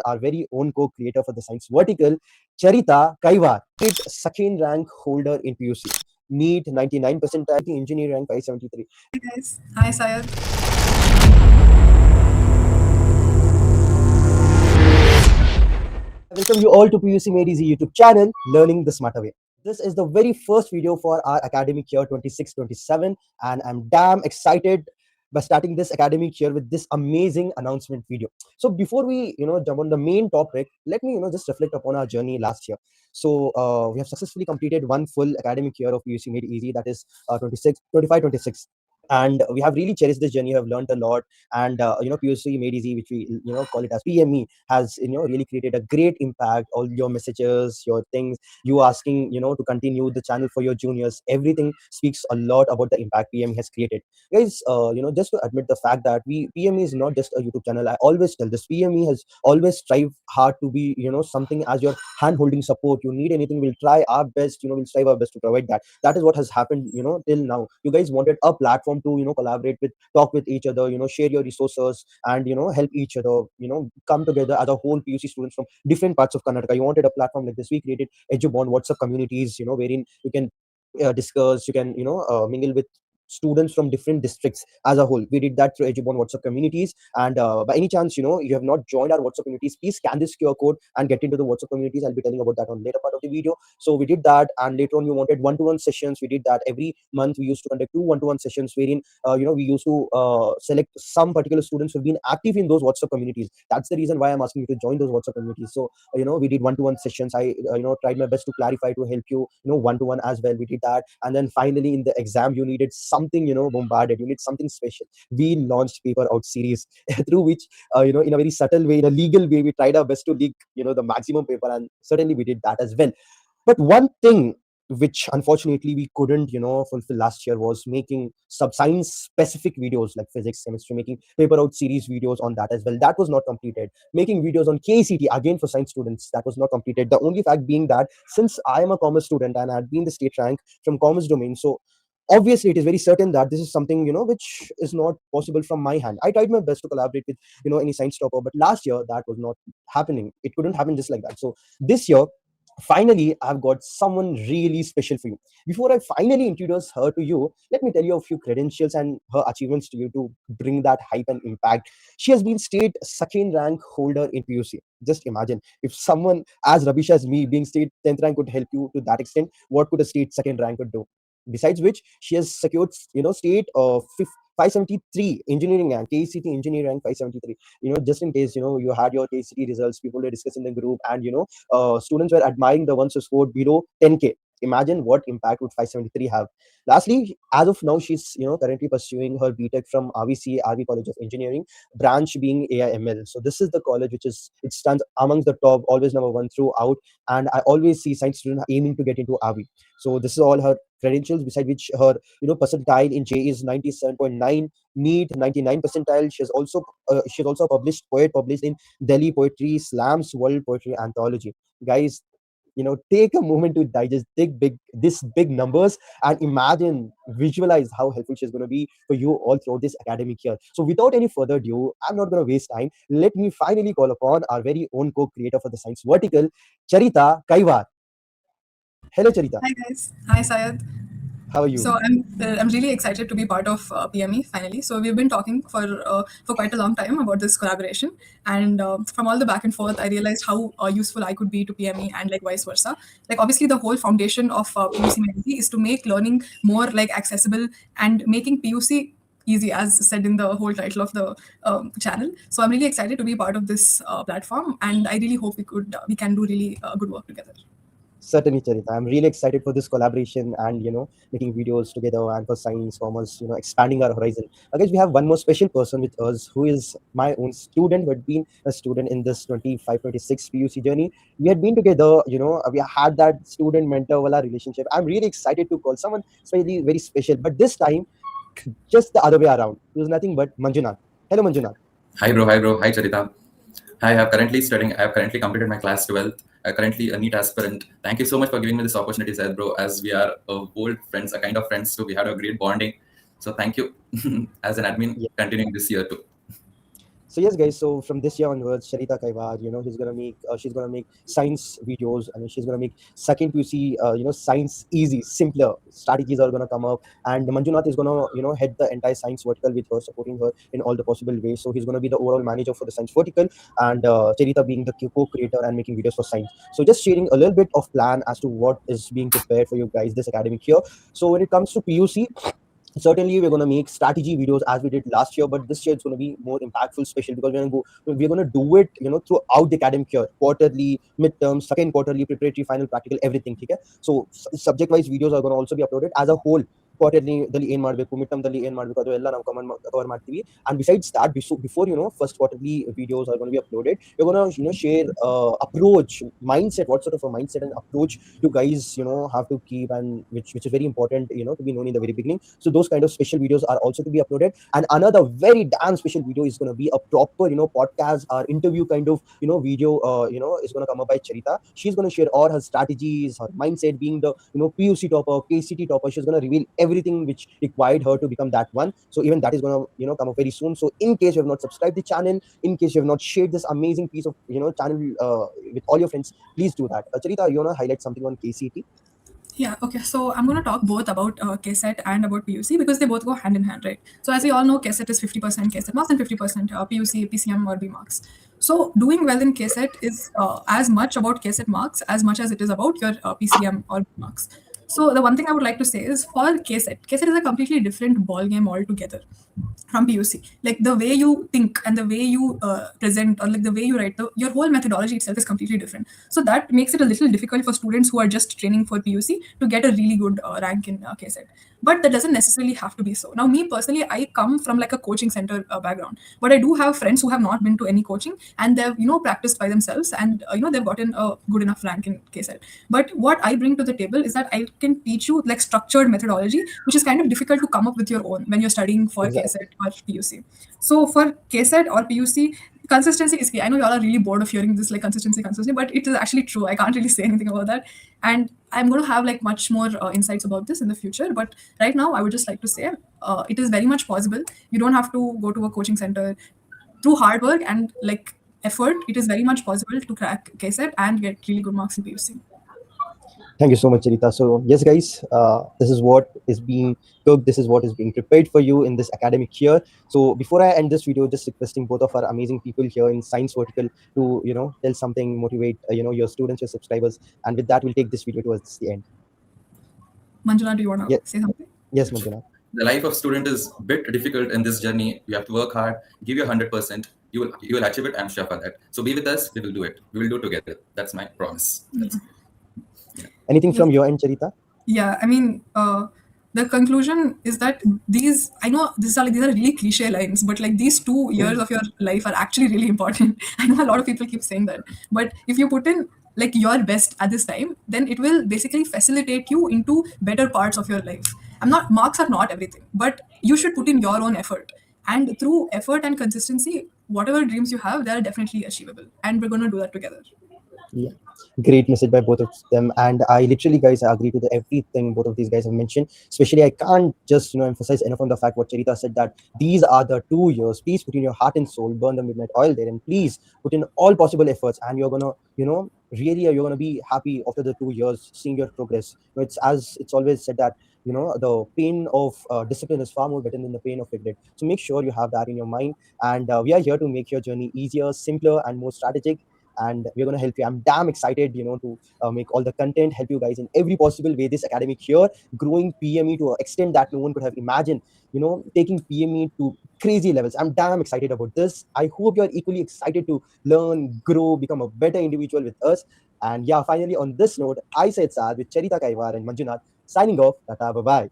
our very own co-creator for the science vertical, Cheritha Kaiwar, second rank holder in PUC. NEET 99 percentile, engineering rank 573. Hi guys. Hi Syed. Welcome you all to PUC Made Easy YouTube channel, Learning the Smarter Way. This is the very first video for our academic year 26-27, and I'm damn excited by starting this academic year with this amazing announcement video. So before we jump on the main topic, let me just reflect upon our journey last year. So we have successfully completed one full academic year of PUC Made Easy, that is 25-26. And we have really cherished this journey. We have learned a lot, and PUC Made Easy, which we call it as PME, has really created a great impact. All your messages, your things, you asking to continue the channel for your juniors, everything speaks a lot about the impact PME has created. Guys, just to admit the fact that PME is not just a YouTube channel. I always tell this, PME has always strived hard to be something as your hand holding support. You need anything, we'll try our best, we'll strive our best to provide that. That is what has happened till now. You guys wanted a platform to collaborate with, talk with each other, share your resources, and help each other, come together as a whole PUC students from different parts of Karnataka. You wanted a platform like this. We created EduBond WhatsApp communities, wherein you can discuss, you can mingle with students from different districts as a whole. We did that through EduBond WhatsApp communities. And by any chance you have not joined our WhatsApp communities, please scan this QR code and get into the WhatsApp communities. I'll be telling about that on later part of the video. So we did that, and later on you wanted one-to-one sessions. We did that. Every month we used to conduct two one-to-one sessions, wherein we used to select some particular students who've been active in those WhatsApp communities. That's the reason why I'm asking you to join those WhatsApp communities. So we did one-to-one sessions. I tried my best to clarify, to help you one-to-one as well. We did that. And then finally in the exam, you needed something bombarded, you need something special. We launched paper out series through which in a very subtle way, in a legal way, we tried our best to leak the maximum paper, and certainly we did that as well. But one thing which unfortunately we couldn't fulfill last year was making sub-science specific videos like physics, chemistry, making paper out series videos on that as well. That was not completed. Making videos on KCET again for science students, that was not completed. The only fact being that since I am a commerce student and I had been the state rank from commerce domain, so obviously it is very certain that this is something which is not possible from my hand. I tried my best to collaborate with any science topper, but last year that was not happening. It couldn't happen just like that. So this year, finally, I've got someone really special for you. Before I finally introduce her to you, let me tell you a few credentials and her achievements to you to bring that hype and impact. She has been state second rank holder in PUC. Just imagine if someone as rubbish as me being state 10th rank could help you to that extent, what could a state second rank could do? Besides which, she has secured state 573 engineering rank, KCET engineering rank 573. Just in case you had your KCET results, people were discussing in the group, and students were admiring the ones who scored below 10K. Imagine what impact would 573 have. Lastly, as of now, she's currently pursuing her BTech from RVC, RV College of Engineering, branch being AIML. So this is the college which it stands amongst the top, always number one throughout. And I always see science students aiming to get into RV. So this is all her credentials, beside which her percentile in J is 97.9, NEET 99 percentile. She's also published in Delhi Poetry Slams World Poetry Anthology. Guys, take a moment to digest these big numbers and imagine, visualize how helpful she's going to be for you all throughout this academic year. So without any further ado, I'm not going to waste time. Let me finally call upon our very own co-creator for the science vertical, Cheritha Kaiwar. Hello, Cheritha. Hi guys. Hi Syed. How are you? So I'm really excited to be part of PME finally. So we've been talking for quite a long time about this collaboration, and from all the back and forth, I realized how useful I could be to PME and like vice versa. Like obviously, the whole foundation of PUC is to make learning more like accessible and making PUC easy, as said in the whole title of the channel. So I'm really excited to be part of this platform, and I really hope we can do really good work together. Certainly, Charita. I'm really excited for this collaboration and making videos together, and for science, commerce, expanding our horizon. Guys, we have one more special person with us who is my own student, who had been a student in this 25-26 PUC journey. We had been together, we had that student mentor wala relationship. I'm really excited to call someone very, very special, but this time, just the other way around. It was nothing but Manjunath. Hello, Manjunath. Hi, bro. Hi, bro. Hi, Charita. I have currently completed my class 12th. Currently a NEET aspirant. Thank you so much for giving me this opportunity, Syed, bro, as we are old friends, a kind of friends, so we had a great bonding. So thank you as an admin, continuing this year too. So yes, guys. So from this year onwards, Cheritha Kaiwar, she's gonna make science videos. I mean, she's gonna make second PUC, science easy, simpler strategies are gonna come up. And Manjunath is gonna, head the entire science vertical with her, supporting her in all the possible ways. So he's gonna be the overall manager for the science vertical, and Cheritha being the co-creator and making videos for science. So just sharing a little bit of plan as to what is being prepared for you guys this academic year. So when it comes to PUC, certainly we're going to make strategy videos as we did last year, but this year it's going to be more impactful, special, because we're going to do it, throughout the academic year, quarterly, midterm, second quarterly, preparatory, final, practical, everything. Okay, so subject wise videos are going to also be uploaded as a whole. Quarterly ಏನ್ ಮಾಡಬೇಕು, mid ಟರ್ಮ್ದಲ್ಲಿ ಏನ್ ಮಾಡಬೇಕು, ಅದು ಎಲ್ಲ ನಾವು cover ಮಾಡ್ತೀವಿ. And besides that, before first quarterly videos are going to be uploaded, you're going to share approach, mindset, what sort of a mindset and approach you guys have to keep, and which is very important to be known in the very beginning. So those kind of special videos are also to be uploaded. And another very damn special video is going to be a proper podcast or interview kind of video is going to come up by Charita. She's going to share all her strategies, her mindset, being the PUC topper, KCT topper. She's going to reveal everything which required her to become that one. So even that is going to come up very soon. So in case you have not subscribed the channel, in case you have not shared this amazing piece of channel with all your friends, please do that. Charita, you want to highlight something on KCT? Yeah, okay. So I'm going to talk both about KSET and about PUC because they both go hand in hand, right? So as we all know, KSET is 50% KSET marks and 50% PUC, PCM or B marks. So doing well in KSET is as much about KSET marks as much as it is about your PCM or B marks. So the one thing I would like to say is for KSET is a completely different ball game altogether from PUC. Like the way you think and the way you present, or like the way you write, your whole methodology itself is completely different. So that makes it a little difficult for students who are just training for PUC to get a really good rank in KSET. But that doesn't necessarily have to be so. Now, me personally, I come from like a coaching center background, but I do have friends who have not been to any coaching and they've practiced by themselves, and they've gotten a good enough rank in KSET. But what I bring to the table is that I can teach you like structured methodology, which is kind of difficult to come up with your own when you're studying for KSET or PUC. So for KSET or PUC, consistency is key. I know y'all are really bored of hearing this, like consistency, but it is actually true. I can't really say anything about that. And I'm going to have like much more insights about this in the future. But right now, I would just like to say it is very much possible. You don't have to go to a coaching center. Through hard work and like effort, it is very much possible to crack KSET and get really good marks in PUC. Thank you so much, Charita. So yes, guys, this is what is being cooked. This is what is being prepared for you in this academic year. So before I end this video, just requesting both of our amazing people here in science vertical to tell something, motivate your students, your subscribers, and with that we'll take this video towards the end. Manjuna, do you want to say something? Yes, Manjuna. The life of student is a bit difficult in this journey. You have to work hard, give your 100%. You will achieve it. I'm sure for that. So be with us. We will do it. We will do it together. That's my promise. Anything from your end, Charita? Yeah, I mean, the conclusion is that I know these are really cliche lines, but like these 2 years of your life are actually really important. I know a lot of people keep saying that, but if you put in like your best at this time, then it will basically facilitate you into better parts of your life. Marks are not everything, but you should put in your own effort. And through effort and consistency, whatever dreams you have, they are definitely achievable. And we're going to do that together. Yeah, great message by both of them. And I literally, guys, I agree to everything both of these guys have mentioned. Especially, I can't just emphasize enough on the fact what Charita said, that these are the 2 years. Please put in your heart and soul, burn the midnight oil there, and please put in all possible efforts. And you're gonna, really, you're gonna be happy after the 2 years seeing your progress. It's as it's always said that the pain of discipline is far more better than the pain of regret. So make sure you have that in your mind. And we are here to make your journey easier, simpler, and more strategic. And we're going to help you. I'm damn excited, to make all the content, help you guys in every possible way this academic year, growing PME to an extent that no one could have imagined, taking PME to crazy levels. I'm damn excited about this. I hope you're equally excited to learn, grow, become a better individual with us. And yeah, finally, on this note, I said Sad with Cheritha Kaiwar and Manjunath, signing off. Tata, bye-bye.